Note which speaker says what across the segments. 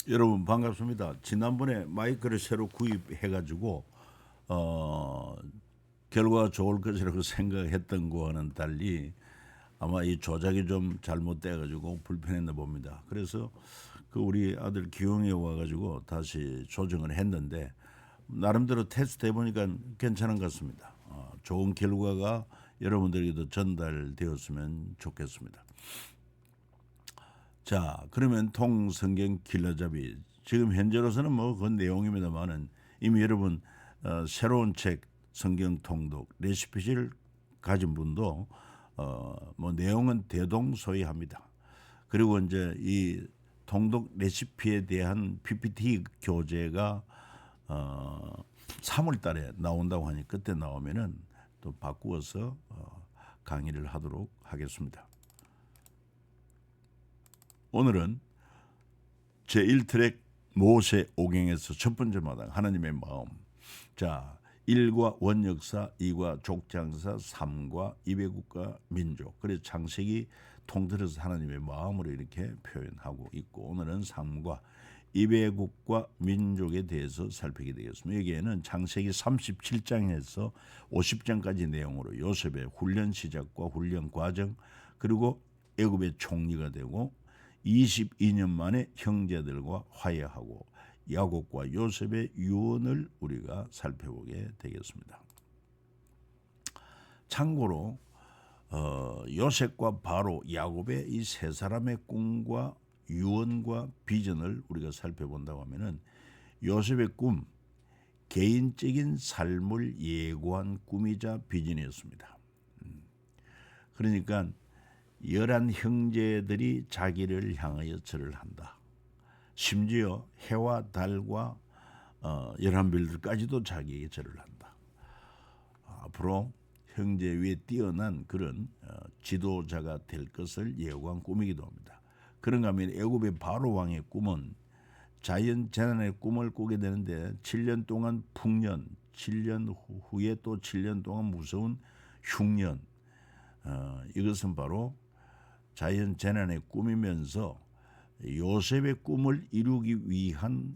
Speaker 1: 여러분 반갑습니다. 지난번에 마이크를 새로 구입해가지고 결과가 좋을 것이라고 생각했던 거와는 달리 아마 이 조작이 좀 잘못돼가지고 불편했나 봅니다. 그래서 그 우리 아들 기용이 와가지고 다시 조정을 했는데 나름대로 테스트 해보니까 괜찮은 것 같습니다. 좋은 결과가 여러분들에게도 전달되었으면 좋겠습니다. 자, 그러면 통성경 길라잡이 지금 현재로서는 뭐 그 내용입니다만은 이미 여러분 새로운 책 성경 통독 레시피를 가진 분도 뭐 내용은 대동소이합니다. 그리고 이제 이 통독 레시피에 대한 PPT 교재가 3월 달에 나온다고 하니 그때 나오면은 또 바꾸어서 강의를 하도록 하겠습니다. 오늘은 제1트랙 모세 오경에서 첫 번째 마당 하나님의 마음. 자, 1과 원역사, 2과 족장사, 3과 이배국과 민족. 그래서 창세기 통틀어서 하나님의 마음으로 이렇게 표현하고 있고 오늘은 3과 이배국과 민족에 대해서 살피게 되겠습니다. 여기에는 창세기 37장에서 50장까지 내용으로 요셉의 훈련 시작과 훈련 과정 그리고 애굽의 총리가 되고 22년 만에 형제들과 화해하고 야곱과 요셉의 유언을 우리가 살펴보게 되겠습니다. 참고로 요셉과 바로 야곱의 이 세 사람의 꿈과 유언과 비전을 우리가 살펴본다고 하면은 요셉의 꿈, 개인적인 삶을 예고한 꿈이자 비전이었습니다. 그러니까 11 형제들이 자기를 향하여 절을 한다. 심지어 해와 달과 11별들까지도 자기에게 절을 한다. 앞으로 형제 위에 뛰어난 그런 지도자가 될 것을 예고한 꿈이기도 합니다. 그런가 하면 애굽의 바로 왕의 꿈은 자연 재난의 꿈을 꾸게 되는데 7년 동안 풍년, 7년 후에 또 7년 동안 무서운 흉년. 이것은 바로 자연 재난의 꿈이면서 요셉의 꿈을 이루기 위한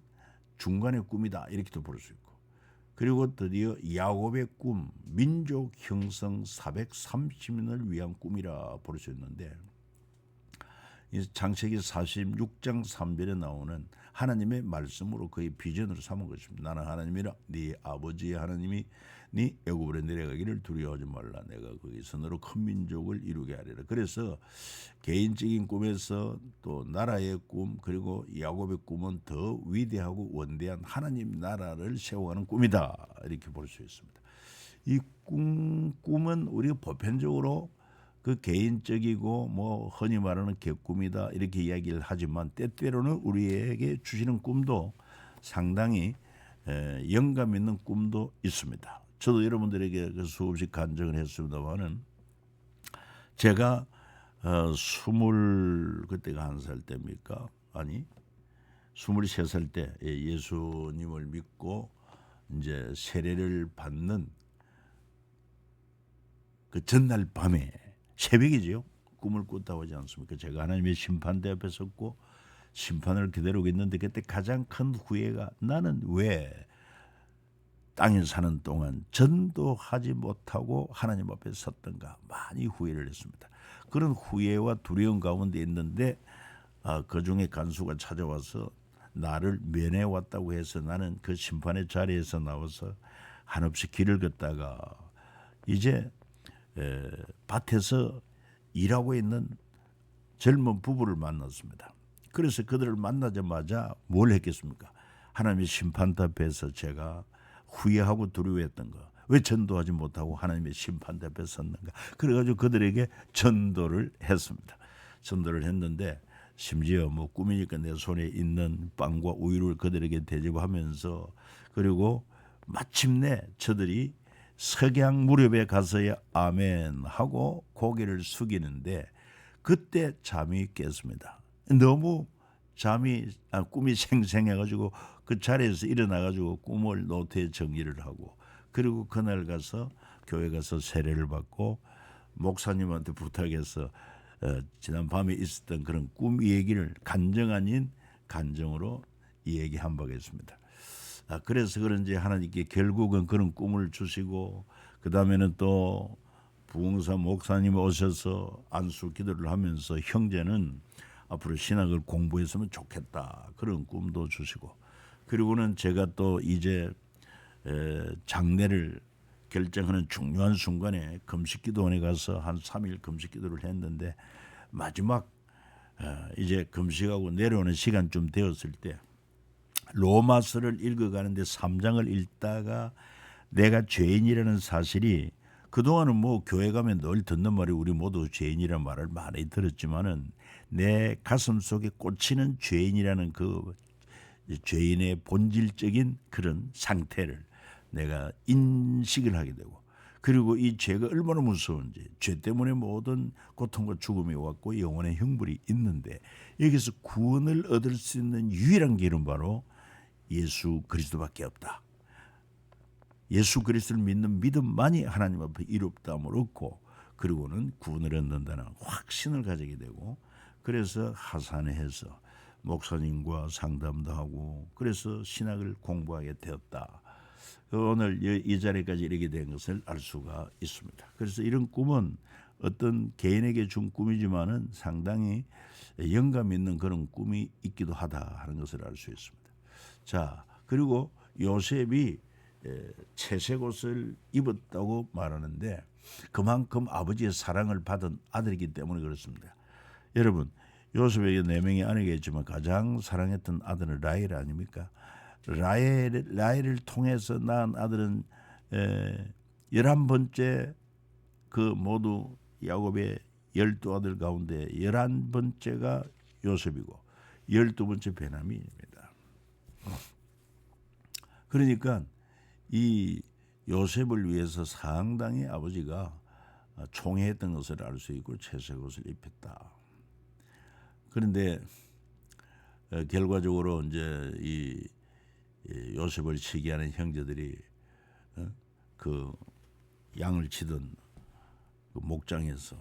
Speaker 1: 중간의 꿈이다 이렇게도 볼 수 있고 그리고 드디어 야곱의 꿈 민족 형성 430년을 위한 꿈이라 볼 수 있는데 창세기 46장 3절에 나오는 하나님의 말씀으로 그의 비전으로 삼은 것입니다. 나는 하나님이라 네 아버지의 하나님이 네 애굽으로 내려가기를 두려워하지 말라. 내가 거기서 너로 큰 민족을 이루게 하리라. 그래서 개인적인 꿈에서 또 나라의 꿈 그리고 야곱의 꿈은 더 위대하고 원대한 하나님 나라를 세워가는 꿈이다. 이렇게 볼 수 있습니다. 이 꿈은 우리가 보편적으로 그 개인적이고 뭐 흔히 말하는 개꿈이다 이렇게 이야기를 하지만 때때로는 우리에게 주시는 꿈도 상당히 영감 있는 꿈도 있습니다. 저도 여러분들에게 그 수없이 간증을 했습니다만은 제가 그때가 한 살 때입니까? 아니 23살 때 예수님을 믿고 이제 세례를 받는 그 전날 밤에 새벽이지요. 꿈을 꿨다고 하지 않습니까? 제가 하나님의 심판대 앞에 섰고 심판을 기다리고 있는데 그때 가장 큰 후회가 나는 왜 땅에 사는 동안 전도하지 못하고 하나님 앞에 섰던가 많이 후회를 했습니다. 그런 후회와 두려움 가운데 있는데 그중에 간수가 찾아와서 나를 면회 왔다고 해서 나는 그 심판의 자리에서 나와서 한없이 길을 걷다가 이제 밭에서 일하고 있는 젊은 부부를 만났습니다. 그래서 그들을 만나자마자 뭘 했겠습니까? 하나님의 심판대 앞에서 제가 후회하고 두려워했던 거. 왜 전도하지 못하고 하나님의 심판대 앞에 섰는가? 그래가지고 그들에게 전도를 했습니다. 전도를 했는데 심지어 뭐 꿈이니까 내 손에 있는 빵과 우유를 그들에게 대접하면서 그리고 마침내 저들이 석양 무렵에 가서야 아멘 하고 고개를 숙이는데 그때 잠이 깼습니다. 너무 꿈이 생생해가지고 그 자리에서 일어나가지고 꿈을 노트에 정리를 하고 그리고 그날 가서 교회 가서 세례를 받고 목사님한테 부탁해서 지난 밤에 있었던 그런 꿈 얘기를 간정 아닌 간정으로 얘기한 바가 있습니다. 그래서 그런지 하나님께 결국은 그런 꿈을 주시고 그 다음에는 또 부흥사 목사님 오셔서 안수 기도를 하면서 형제는 앞으로 신학을 공부했으면 좋겠다 그런 꿈도 주시고 그리고는 제가 또 이제 장례를 결정하는 중요한 순간에 금식기도원에 가서 한 3일 금식기도를 했는데 마지막 이제 금식하고 내려오는 시간쯤 되었을 때 로마서를 읽어가는데 3장을 읽다가 내가 죄인이라는 사실이 그동안은 뭐 교회 가면 늘 듣는 말이 우리 모두 죄인이라는 말을 많이 들었지만은 내 가슴 속에 꽂히는 죄인이라는 그 죄인의 본질적인 그런 상태를 내가 인식을 하게 되고 그리고 이 죄가 얼마나 무서운지 죄 때문에 모든 고통과 죽음이 왔고 영혼의 형벌이 있는데 여기서 구원을 얻을 수 있는 유일한 길은 바로 예수 그리스도밖에 없다. 예수 그리스도를 믿는 믿음만이 하나님 앞에 이롭다함을 얻고 그리고는 구원을 얻는다는 확신을 가지게 되고 그래서 하산에 해서 목사님과 상담도 하고 그래서 신학을 공부하게 되었다. 오늘 이 자리까지 이르게 된 것을 알 수가 있습니다. 그래서 이런 꿈은 어떤 개인에게 준 꿈이지만은 상당히 영감 있는 그런 꿈이 있기도 하다 하는 것을 알 수 있습니다. 자, 그리고 요셉이 채색 옷을 입었다고 말하는데 그만큼 아버지의 사랑을 받은 아들이기 때문에 그렇습니다. 여러분, 요셉에게 4명의 아내가 있지만 가장 사랑했던 아들은 라헬 아닙니까? 라헬을 통해서 낳은 아들은 11번째 그 모두 야곱의 12아들 가운데 11번째가 요셉이고 12번째 베냐민입니다. 그러니까 이 요셉을 위해서 상당히 아버지가 총애했던 것을 알 수 있고 채색 옷을 입혔다. 그런데 결과적으로 이제 이 요셉을 치게 하는 형제들이 그 양을 치던 그 목장에서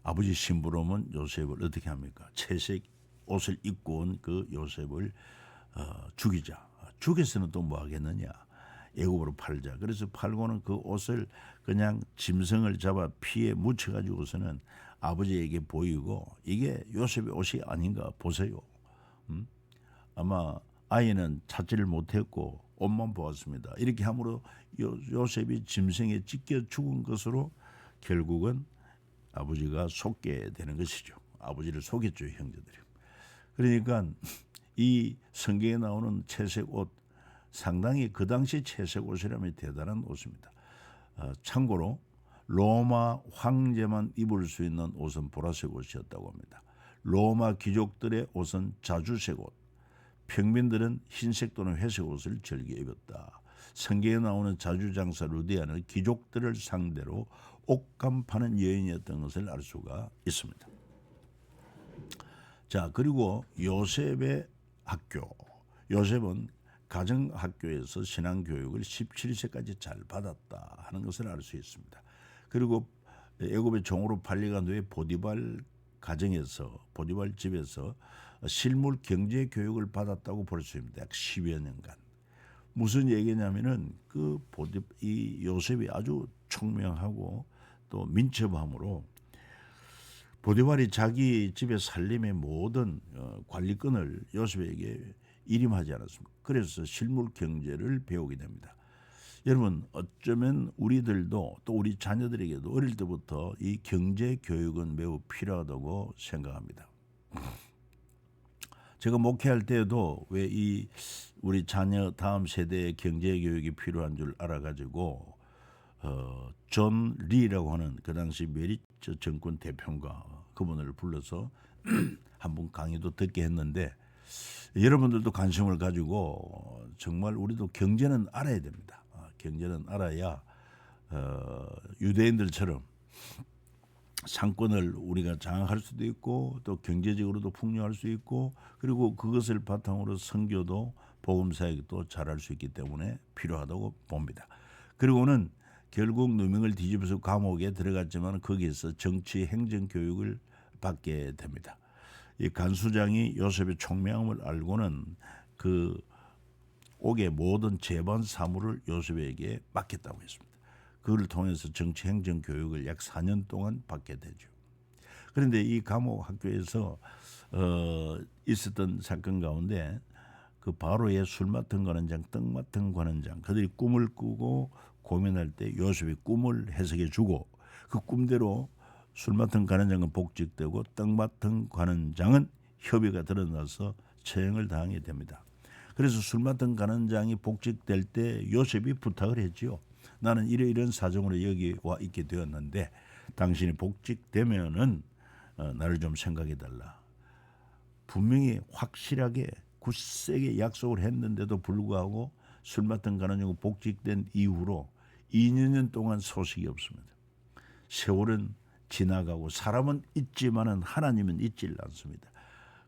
Speaker 1: 아버지 심부름은 요셉을 어떻게 합니까? 채색 옷을 입고 온 그 요셉을 죽이자. 죽여서는 또 뭐 하겠느냐? 애굽으로 팔자. 그래서 팔고는 그 옷을 그냥 짐승을 잡아 피에 묻혀가지고서는 아버지에게 보이고 이게 요셉의 옷이 아닌가 보세요. 아마 아이는 찾지를 못했고 옷만 보았습니다. 이렇게 함으로 요셉이 짐승에 찢겨 죽은 것으로 결국은 아버지가 속게 되는 것이죠. 아버지를 속였죠, 형제들이. 그러니까 이 성경에 나오는 채색 옷 상당히 그 당시 채색 옷이라면 대단한 옷입니다. 참고로 로마 황제만 입을 수 있는 옷은 보라색 옷이었다고 합니다. 로마 귀족들의 옷은 자주색 옷, 평민들은 흰색 또는 회색 옷을 즐겨 입었다. 성경에 나오는 자주장사 루디아는 귀족들을 상대로 옷감 파는 여인이었던 것을 알 수가 있습니다. 자, 그리고 요셉의 학교. 요셉은 가정학교에서 신앙교육을 17세까지 잘 받았다 하는 것을 알 수 있습니다. 그리고 애굽의 종으로 팔려간 후에 보디발 가정에서 보디발 집에서 실물 경제 교육을 받았다고 볼 수 있습니다. 약 10여 년간. 무슨 얘기냐면은 이 요셉이 아주 총명하고 또 민첩함으로 보디발이 자기 집의 살림의 모든 관리권을 요셉에게 일임하지 않았습니다. 그래서 실물 경제를 배우게 됩니다. 여러분 어쩌면 우리들도 또 우리 자녀들에게도 어릴 때부터 이 경제 교육은 매우 필요하다고 생각합니다. 제가 목회할 때에도 왜 이 우리 자녀 다음 세대의 경제 교육이 필요한 줄 알아가지고 존 리라고 하는 그 당시 메리츠 정권 대표가 그분을 불러서 한번 강의도 듣게 했는데 여러분들도 관심을 가지고 정말 우리도 경제는 알아야 됩니다. 경제는 알아야 유대인들처럼 상권을 우리가 장악할 수도 있고 또 경제적으로도 풍요할 수 있고 그리고 그것을 바탕으로 선교도 복음사역도 잘할 수 있기 때문에 필요하다고 봅니다. 그리고는 결국 누명을 뒤집어서 감옥에 들어갔지만 거기에서 정치 행정 교육을 받게 됩니다. 이 간수장이 요셉의 총명함을 알고는 그 옥의 모든 재반 사무를 요셉에게 맡겼다고 했습니다. 그를 통해서 정치 행정 교육을 약 4년 동안 받게 되죠. 그런데 이 감옥 학교에서 있었던 사건 가운데 그 바로의 술 맡은 관원장, 떡 맡은 관원장, 그들이 꿈을 꾸고 고민할 때 요셉이 꿈을 해석해 주고 그 꿈대로 술 맡은 관원장은 복직되고 떡 맡은 관원장은 협의가 드러나서 처형을 당하게 됩니다. 그래서 술 맡은 관원장이 복직될 때 요셉이 부탁을 했지요. 나는 이런 사정으로 여기 와 있게 되었는데 당신이 복직되면은 나를 좀 생각해 달라. 분명히 확실하게 굳세게 약속을 했는데도 불구하고 술 맡은 관원장이 복직된 이후로 2년 동안 소식이 없습니다. 세월은 지나가고 사람은 있지만은 하나님은 있질 않습니다.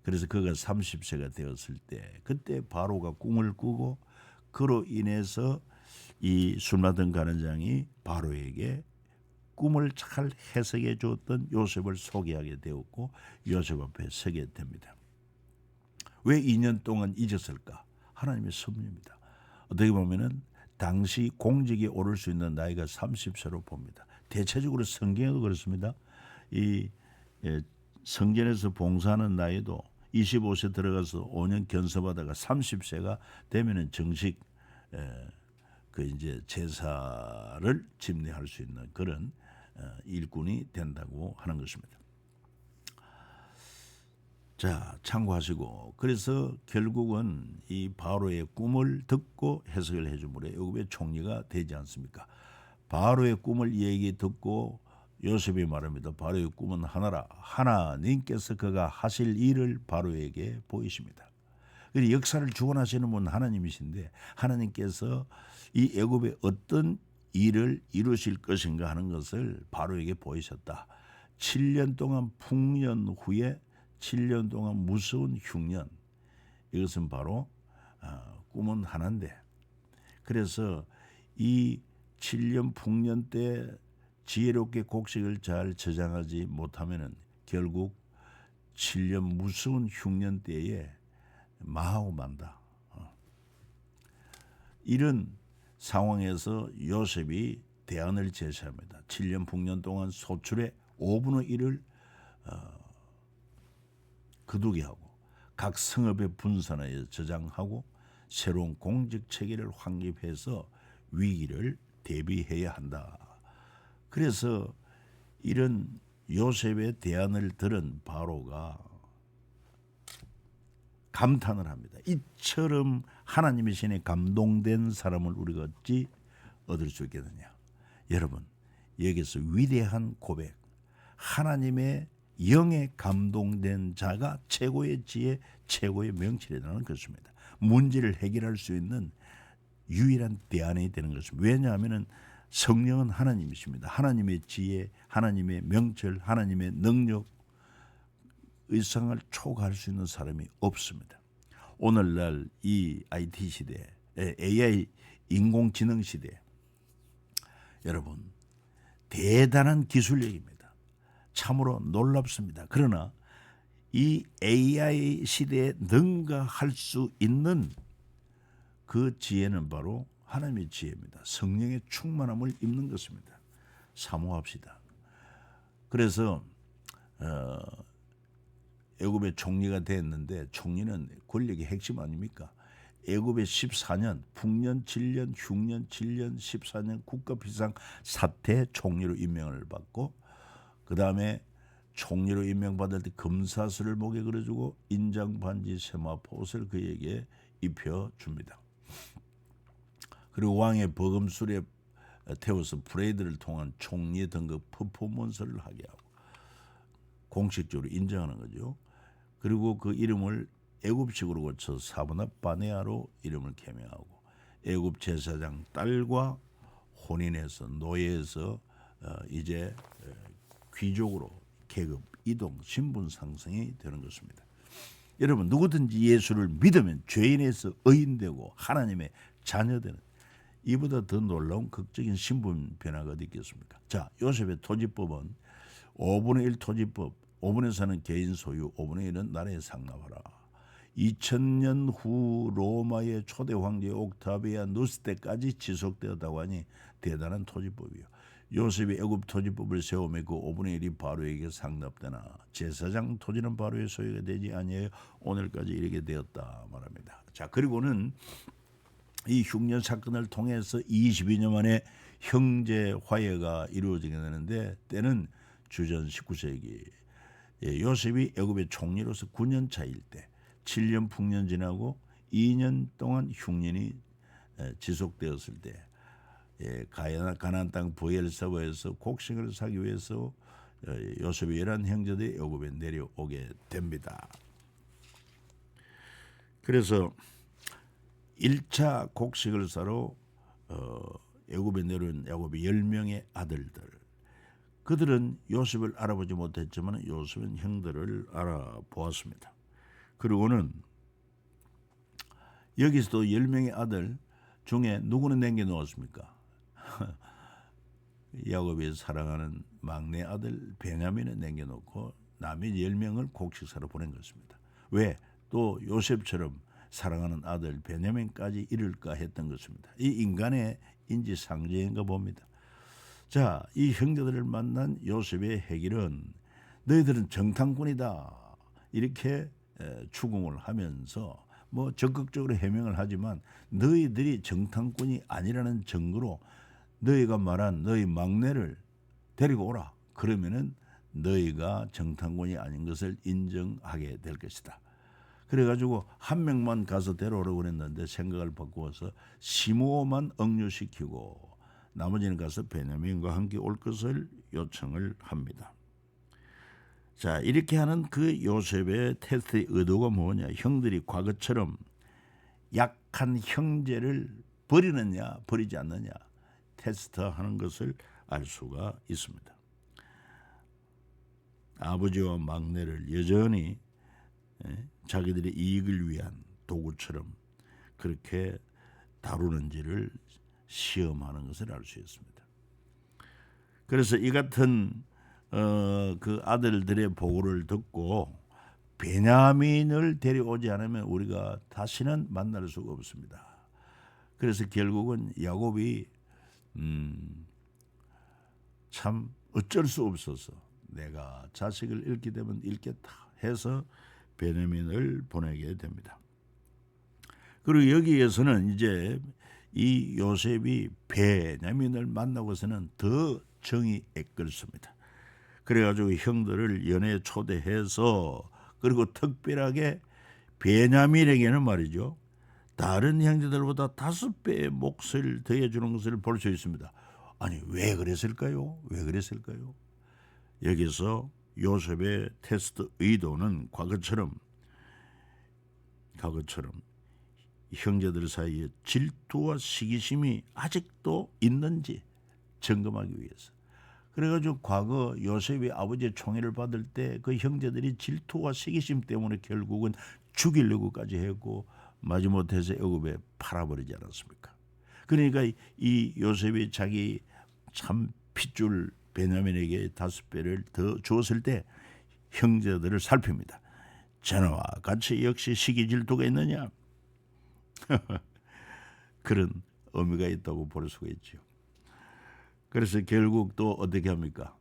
Speaker 1: 그래서 그가 30세가 되었을 때 그때 바로가 꿈을 꾸고 그로 인해서 이 술 맡은 관원장이 바로에게 꿈을 잘 해석해 주었던 요셉을 소개하게 되었고 요셉 앞에 서게 됩니다. 왜 2년 동안 잊었을까? 하나님의 섭리입니다. 어떻게 보면은 당시 공직에 오를 수 있는 나이가 30세로 봅니다. 대체적으로 성경에도 그렇습니다. 이 성전에서 봉사하는 나이도 25세 들어가서 5년 견서받다가 30세가 되면은 정식 그 이제 제사를 집례할 수 있는 그런 일꾼이 된다고 하는 것입니다. 자, 참고하시고 그래서 결국은 이 바로의 꿈을 듣고 해석을 해줌으로 애굽의 총리가 되지 않습니까? 바로의 꿈을 얘기 듣고 요셉이 말합니다. 바로의 꿈은 하나라. 하나님께서 그가 하실 일을 바로에게 보이십니다. 역사를 주관하시는 분 하나님이신데 하나님께서 이 애굽의 어떤 일을 이루실 것인가 하는 것을 바로에게 보이셨다. 7년 동안 풍년 후에 7년 동안 무서운 흉년. 이것은 바로 꿈은 하나인데 그래서 이 7년 풍년 때 지혜롭게 곡식을 잘 저장하지 못하면은 결국 7년 무서운 흉년 때에 망하고 만다. 이런 상황에서 요셉이 대안을 제시합니다. 7년 풍년 동안 소출의 5분의 1을 거두게 하고 각 성읍에 분산하여 저장하고 새로운 공직 체계를 확립해서 위기를 대비해야 한다. 그래서 이런 요셉의 대안을 들은 바로가 감탄을 합니다. 이처럼 하나님의 신에 감동된 사람을 우리가 어찌 얻을 수 있겠느냐. 여러분 여기서 위대한 고백, 하나님의 영에 감동된 자가 최고의 지혜, 최고의 명철이라는 것입니다. 문제를 해결할 수 있는 유일한 대안이 되는 것입니다. 왜냐하면 성령은 하나님이십니다. 하나님의 지혜, 하나님의 명철, 하나님의 능력, 의상을 초과할 수 있는 사람이 없습니다. 오늘날 이 IT 시대, AI 인공지능 시대, 여러분 대단한 기술력입니다. 참으로 놀랍습니다. 그러나 이 AI 시대에 능가할 수 있는 그 지혜는 바로 하나님의 지혜입니다. 성령의 충만함을 입는 것입니다. 사모합시다. 그래서 애굽의 총리가 됐는데 총리는 권력의 핵심 아닙니까? 애굽의 14년, 풍년 7년, 흉년 7년, 14년 국가 비상 사태 총리로 임명을 받고 그 다음에 총리로 임명받을 때 금사슬을 목에 걸어주고 인장 반지 세마포 옷을 그에게 입혀줍니다. 그리고 왕의 버금술에 태워서 프레이드를 통한 총리 등급 퍼포먼스를 하게 하고 공식적으로 인정하는 거죠. 그리고 그 이름을 애굽식으로 고쳐 사브나 바네아로 이름을 개명하고 애굽 제사장 딸과 혼인해서 노예에서 이제 귀족으로 계급 이동 신분 상승이 되는 것입니다. 여러분 누구든지 예수를 믿으면 죄인에서 의인되고 하나님의 자녀되는 이보다 더 놀라운 극적인 신분 변화가 어디 있겠습니까? 자, 요셉의 토지법은 5분의 1 토지법, 5분의 4는 개인 소유, 5분의 1은 나라에 상납하라. 2000년 후 로마의 초대 황제 옥타비아누스 때까지 지속되었다고 하니 대단한 토지법이요. 요셉이 애굽 토지법을 세우며 그 5분의 1이 바로에게 상납되나 제사장 토지는 바로의 소유가 되지 아니하여 오늘까지 이르게 되었다 말합니다. 자, 그리고는 이 흉년 사건을 통해서 22년 만에 형제 화해가 이루어지게 되는데 때는 주전 19세기 요셉이 애굽의 총리로서 9년 차일 때 7년 풍년 지나고 2년 동안 흉년이 지속되었을 때 가나안 땅 브엘사바에서 곡식을 사기 위해서 요셉의 11 형제들이 애굽에 내려오게 됩니다. 그래서 1차 곡식을 사러 애굽에 내려온 야곱의 10명의 아들들, 그들은 요셉을 알아보지 못했지만 요셉은 형들을 알아보았습니다. 그리고는 여기서도 10명의 아들 중에 누구는 남겨놓았습니까? 야곱이 사랑하는 막내 아들 베냐민을 남겨놓고 남인 10명을 곡식 사러 보낸 것입니다. 왜? 또 요셉처럼 사랑하는 아들 베냐민까지 이룰까 했던 것입니다. 이 인간의 인지상정인가 봅니다. 자, 이 형제들을 만난 요셉의 해결은 너희들은 정탐꾼이다 이렇게 추궁을 하면서 뭐 적극적으로 해명을 하지만 너희들이 정탐꾼이 아니라는 증거로 너희가 말한 너희 막내를 데리고 오라. 그러면은 너희가 정탐꾼이 아닌 것을 인정하게 될 것이다. 그래가지고 한 명만 가서 데려오라고 그랬는데 생각을 바꾸어서 시므온만 억류시키고 나머지는 가서 베냐민과 함께 올 것을 요청을 합니다. 자, 이렇게 하는 그 요셉의 테스트의 의도가 뭐냐? 형들이 과거처럼 약한 형제를 버리느냐 버리지 않느냐 테스트하는 것을 알 수가 있습니다. 아버지와 막내를 여전히 자기들의 이익을 위한 도구처럼 그렇게 다루는지를 시험하는 것을 알 수 있습니다. 그래서 이 같은 그 아들들의 보고를 듣고 베냐민을 데려오지 않으면 우리가 다시는 만날 수가 없습니다. 그래서 결국은 야곱이 참 어쩔 수 없어서 내가 자식을 잃게 되면 잃겠다 해서 베냐민을 보내게 됩니다. 그리고 여기에서는 이제 이 요셉이 베냐민을 만나고서는 더 정이 애끓습니다. 그래가지고 형들을 연회에 초대해서 그리고 특별하게 베냐민에게는 말이죠. 다른 형제들보다 5배의 몫을 더해주는 것을 볼 수 있습니다. 아니 왜 그랬을까요? 왜 그랬을까요? 여기서 요셉의 테스트 의도는 과거처럼 형제들 사이에 질투와 시기심이 아직도 있는지 점검하기 위해서. 그래가지고 과거 요셉이 아버지의 총애를 받을 때 그 형제들이 질투와 시기심 때문에 결국은 죽이려고까지 했고 마지못해서 애굽에 팔아버리지 않았습니까? 그러니까 이 요셉이 자기 참 핏줄 베냐민에게 5배를 더 주었을 때 형제들을 살핍니다. 전하와 같이 역시 시기 질투가 있느냐? 그런 의미가 있다고 볼 수가 있죠. 그래서 결국 또 어떻게 합니까?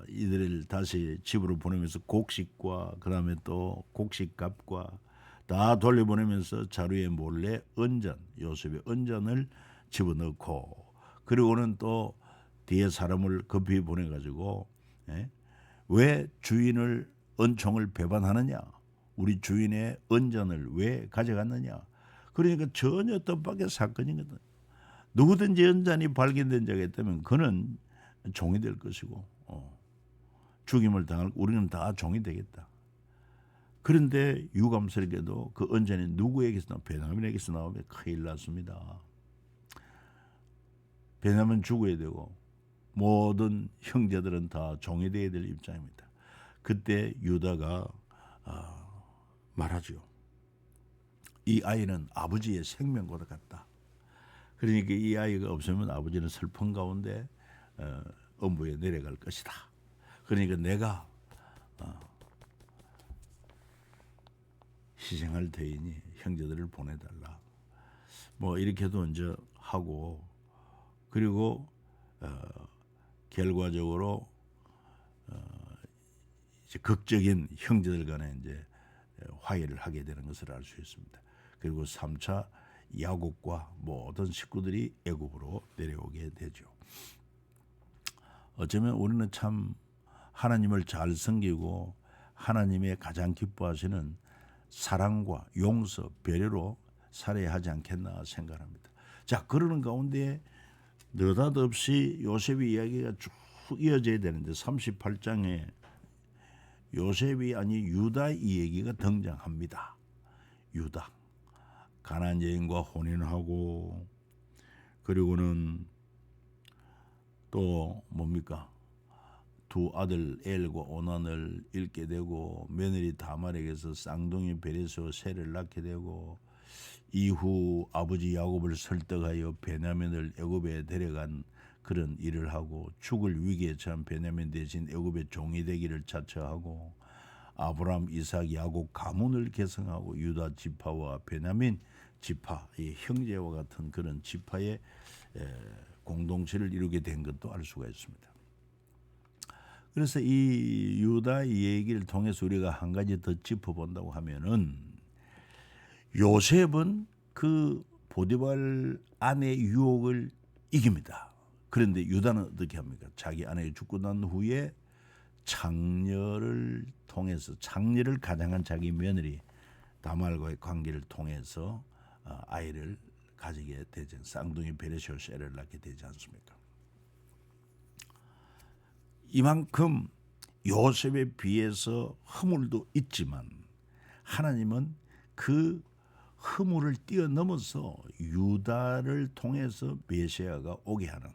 Speaker 1: 이들을 다시 집으로 보내면서 곡식과 그다음에 또 곡식값과 다 돌려보내면서 자루에 몰래 요셉의 은전을 집어넣고 그리고는 또 뒤에 사람을 급히 보내가지고 왜 주인을 은총을 배반하느냐? 우리 주인의 은전을 왜 가져갔느냐? 그러니까 전혀 뜻밖의 사건이거든. 누구든지 은전이 발견된 적이 있다면 그는 종이 될 것이고 죽임을 당할 우리는 다 종이 되겠다. 그런데 유감스럽게도 그 은전이 누구에게서 나오면 베냐민에게서 나오면 큰일 났습니다. 베냐민 죽어야 되고 모든 형제들은 다 종이 되어야 될 입장입니다. 그때 유다가 말하죠. 이 아이는 아버지의 생명과 같다. 그러니까 이 아이가 없으면 아버지는 슬픔 가운데 음부에 내려갈 것이다. 그러니까 내가 희생할 터이니 형제들을 보내달라. 뭐 이렇게도 이제 하고, 그리고 결과적으로 이제 극적인 형제들 간에 이제 화해를 하게 되는 것을 알 수 있습니다. 그리고 3차 야곱과 모든 식구들이 애굽으로 내려오게 되죠. 어쩌면 우리는 참 하나님을 잘 섬기고 하나님의 가장 기뻐하시는 사랑과 용서, 배려로 살아야 하지 않겠나 생각합니다. 자, 그러는 가운데 느닷없이 요셉의 이야기가 쭉 이어져야 되는데 38장에 요셉이 아니 유다 이 얘기가 등장합니다. 유다 가나안 여인과 혼인하고, 그리고는 또 뭡니까? 두 아들 엘과 오난을 잃게 되고, 며느리 다말에게서 쌍둥이 베레스와 셋을 낳게 되고, 이후 아버지 야곱을 설득하여 베냐민을 애굽에 데려간 그런 일을 하고, 죽을 위기에 처한 베냐민 대신 애굽의 종이 되기를 자처하고, 아브라함, 이삭, 야곱 가문을 계승하고 유다 지파와 베냐민 지파, 이 형제와 같은 그런 지파의 공동체를 이루게 된 것도 알 수가 있습니다. 그래서 이 유다 이 얘기를 통해서 우리가 한 가지 더 짚어본다고 하면은, 요셉은 그 보디발 아내의 유혹을 이깁니다. 그런데 유다는 어떻게 합니까? 자기 아내가 죽고 난 후에 장녀를 통해서, 장녀를 가장한 자기 며느리 다말과의 관계를 통해서 아이를 가지게 되지, 쌍둥이 베레시오셀을 낳게 되지 않습니까? 이만큼 요셉에 비해서 허물도 있지만 하나님은 그 허물을 뛰어넘어서 유다를 통해서 메시아가 오게 하는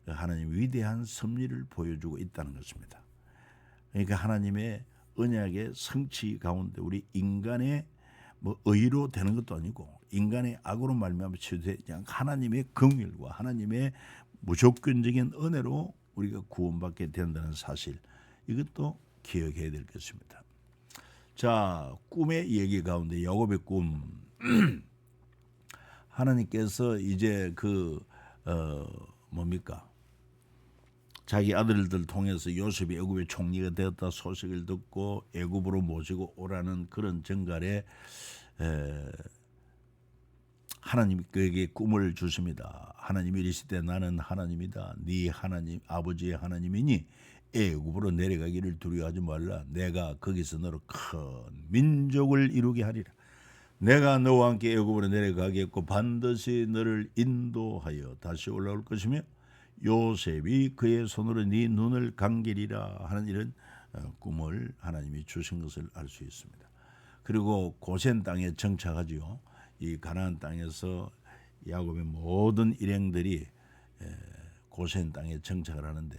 Speaker 1: 하나님 위대한 섭리를 보여주고 있다는 것입니다. 그러니까 하나님의 언약의 성취 가운데 우리 인간의 뭐 의로 되는 것도 아니고 인간의 악으로 말미암아 치유되지 않고 하나님의 긍휼과 하나님의 무조건적인 은혜로 우리가 구원받게 된다는 사실, 이것도 기억해야 될 것입니다. 자, 꿈의 얘기 가운데 야곱의 꿈, 하나님께서 이제 뭡니까? 자기 아들들 통해서 요셉이 애굽의 총리가 되었다 소식을 듣고 애굽으로 모시고 오라는 그런 정갈에 하나님이 그에게 꿈을 주십니다. 하나님이 이르시되 나는 하나님이다. 네 하나님 아버지의 하나님이니 애굽으로 내려가기를 두려워하지 말라. 내가 거기서 너로 큰 민족을 이루게 하리라. 내가 너와 함께 애굽으로 내려가겠고 반드시 너를 인도하여 다시 올라올 것이며 요셉이 그의 손으로 네 눈을 감기리라 하는 이런 꿈을 하나님이 주신 것을 알 수 있습니다. 그리고 고센 땅에 정착하지요. 이 가나안 땅에서 야곱의 모든 일행들이 고센 땅에 정착을 하는데,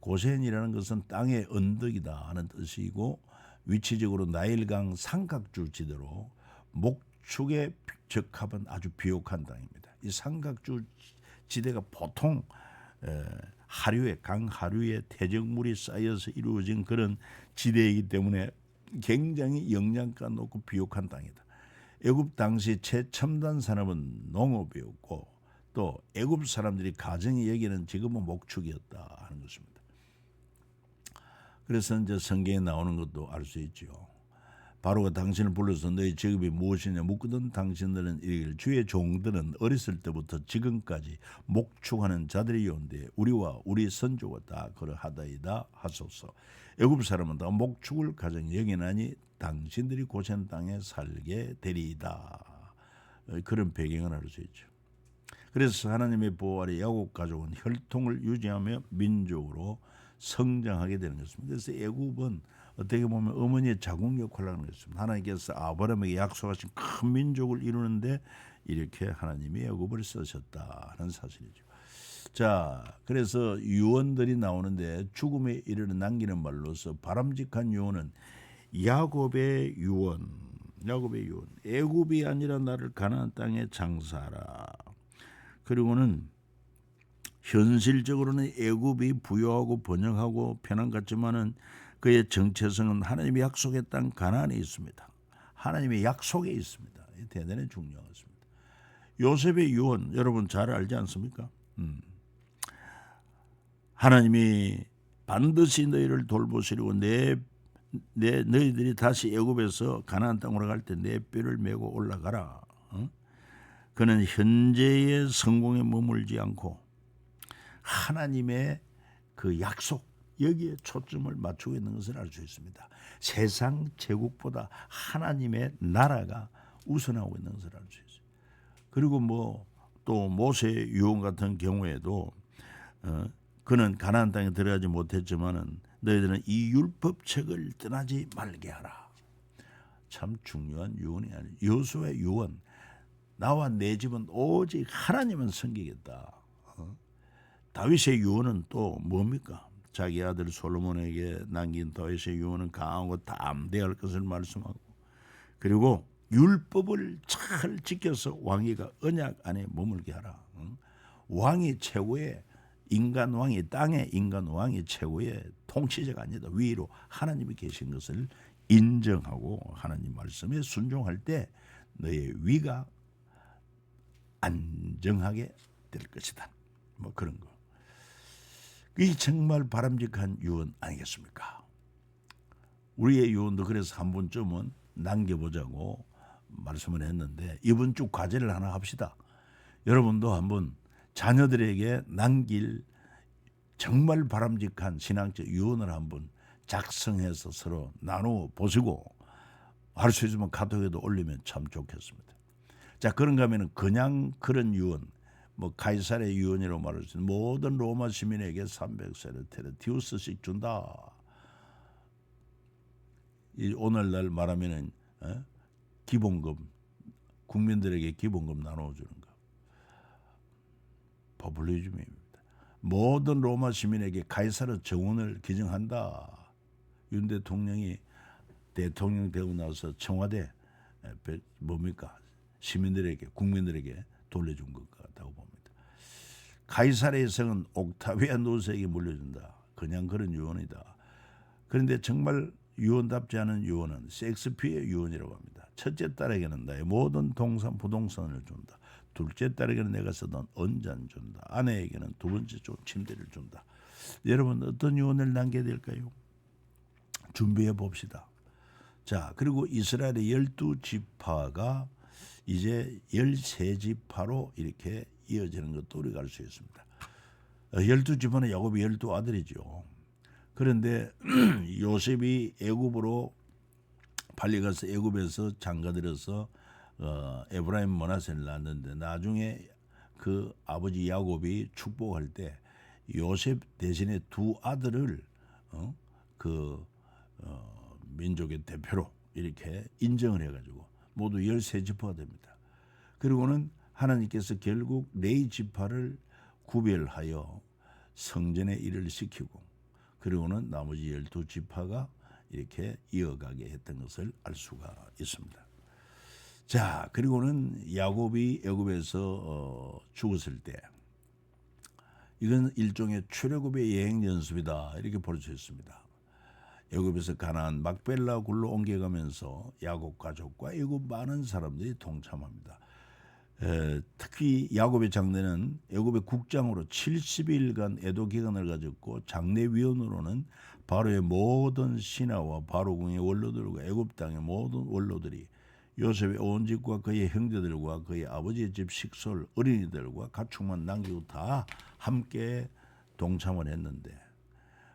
Speaker 1: 고센이라는 것은 땅의 언덕이다 하는 뜻이고, 위치적으로 나일강 삼각주 지대로 목축에 적합한 아주 비옥한 땅입니다. 이 삼각주 지대가 보통 하류에, 강 하류에 태적물이 쌓여서 이루어진 그런 지대이기 때문에 굉장히 영양가 높고 비옥한 땅이다. 애굽 당시 최첨단 산업은 농업이었고, 또 애굽 사람들이 가정의 여기는 지금은 목축이었다 하는 것입니다. 그래서 이제 성경에 나오는 것도 알 수 있죠. 바로가 당신을 불러서 너희 직업이 무엇이냐 묻거든 당신들은 이르기를 주의 종들은 어렸을 때부터 지금까지 목축하는 자들이온데 우리와 우리 선조가 다 그러하다이다 하소서. 애굽 사람은 다 목축을 가정 여기나니 당신들이 고센 땅에 살게 되리이다. 그런 배경을 알 수 있죠. 그래서 하나님의 보호 아래 야곱 가족은 혈통을 유지하며 민족으로 성장하게 되는 것입니다. 그래서 애굽은 어떻게 보면 어머니의 자궁 역할을 하는 것입니다. 하나님께서 아브라함에게 약속하신 큰 민족을 이루는데 이렇게 하나님이 애굽을 쓰셨다는 사실이죠. 자, 그래서 유언들이 나오는데 죽음에 이르는 남기는 말로서 바람직한 유언은 야곱의 유언, 애굽이 아니라 나를 가나안 땅에 장사하라. 그리고는 현실적으로는 애굽이 부유하고 번영하고 편한 같지만은 그의 정체성은 하나님이 약속의 땅 가나안에 있습니다. 하나님의 약속에 있습니다. 대단히 중요하습니다. 요셉의 유언 여러분 잘 알지 않습니까? 하나님이 반드시 너희를 돌보시려고 너희들이 다시 애굽에서 가나안 땅으로 갈 때 내 뼈를 메고 올라가라. 그는 현재의 성공에 머물지 않고 하나님의 그 약속 여기에 초점을 맞추고 있는 것을 알 수 있습니다. 세상 제국보다 하나님의 나라가 우선하고 있는 것을 알 수 있어요. 그리고 또 모세 유언 같은 경우에도 그는 가나안 땅에 들어가지 못했지만은 너희들은 이 율법책을 떠나지 말게 하라. 참 중요한 유언이 아니에요. 여호수아의 유언. 나와 내 집은 오직 하나님은 섬기겠다. 다윗의 유언은 또 뭡니까? 자기 아들 솔로몬에게 남긴 다윗의 유언은 강하고 담대할 것을 말씀하고, 그리고 율법을 잘 지켜서 왕위가 언약 안에 머물게 하라. 왕이 최고의 인간 왕이 땅의 인간 왕이 최고의 통치자가 아니다. 위로 하나님이 계신 것을 인정하고 하나님 말씀에 순종할 때 너의 위가 안정하게 될 것이다. 그런 거. 이 정말 바람직한 유언 아니겠습니까? 우리의 유언도 그래서 한 번쯤은 남겨보자고 말씀을 했는데 이번 주 과제를 하나 합시다. 여러분도 한번 자녀들에게 남길 정말 바람직한 신앙적 유언을 한번 작성해서 서로 나누어 보시고 할 수 있으면 카톡에도 올리면 참 좋겠습니다. 자, 그런가 하면 그냥 그런 유언, 가이사르의 유언이라고 말할 수 있는 모든 로마 시민에게 300세를 테르티우스씩 준다. 오늘날 말하면은 기본금, 국민들에게 기본금 나눠주는 거. 포퓰리즘입니다. 모든 로마 시민에게 가이사르 정원을 기증한다. 윤 대통령이 대통령 되고 나서 청와대 시민들에게 국민들에게 돌려준 것 같다고 봅니다. 가이사르의 성은 옥타비아누스에게 물려준다. 그냥 그런 유언이다. 그런데 정말 유언답지 않은 유언은 셰익스피어의 유언이라고 합니다. 첫째 딸에게는 나의 모든 부동산을 준다. 둘째 딸에게는 내가 쓰던 언잔 준다. 아내에게는 두 번째 침대를 준다. 여러분 어떤 유언을 남겨야 될까요? 준비해 봅시다. 자, 그리고 이스라엘의 12지파가 이제 13지파로 이렇게 이어지는 것도 우리가 알 수 있습니다. 12지파는 야곱이 12아들이죠. 그런데 요셉이 애굽으로 빨리 가서 애굽에서 장가들어서 에브라임 므낫세를 낳았는데 나중에 그 아버지 야곱이 축복할 때 요셉 대신에 두 아들을 민족의 대표로 이렇게 인정을 해가지고 모두 13지파가 됩니다. 그리고는 하나님께서 결국 4지파를 구별하여 성전에 일을 시키고 그리고는 나머지 12지파가 이렇게 이어가게 했던 것을 알 수가 있습니다. 자, 그리고는 야곱이 애굽에서 죽었을 때 이건 일종의 출애굽의 여행 연습이다 이렇게 볼 수 있습니다. 애굽에서 가나안 막벨라 굴로 옮겨가면서 야곱 가족과 애굽 많은 사람들이 동참합니다. 특히 야곱의 장례는 애굽의 국장으로 70일간 애도 기간을 가졌고 장례위원으로는 바로의 모든 신하와 바로궁의 원로들과 애굽 땅의 모든 원로들이 요셉의 온 집과 그의 형제들과 그의 아버지의 집 식솔 어린이들과 가축만 남기고 다 함께 동참을 했는데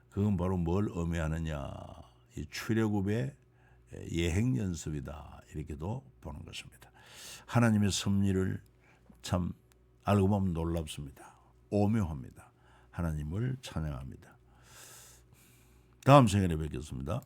Speaker 1: 그건 바로 뭘 의미하느냐, 이 출애굽의 예행 연습이다 이렇게도 보는 것입니다. 하나님의 섭리를 참 알고 보면 놀랍습니다. 오묘합니다. 하나님을 찬양합니다. 다음 시간에 뵙겠습니다.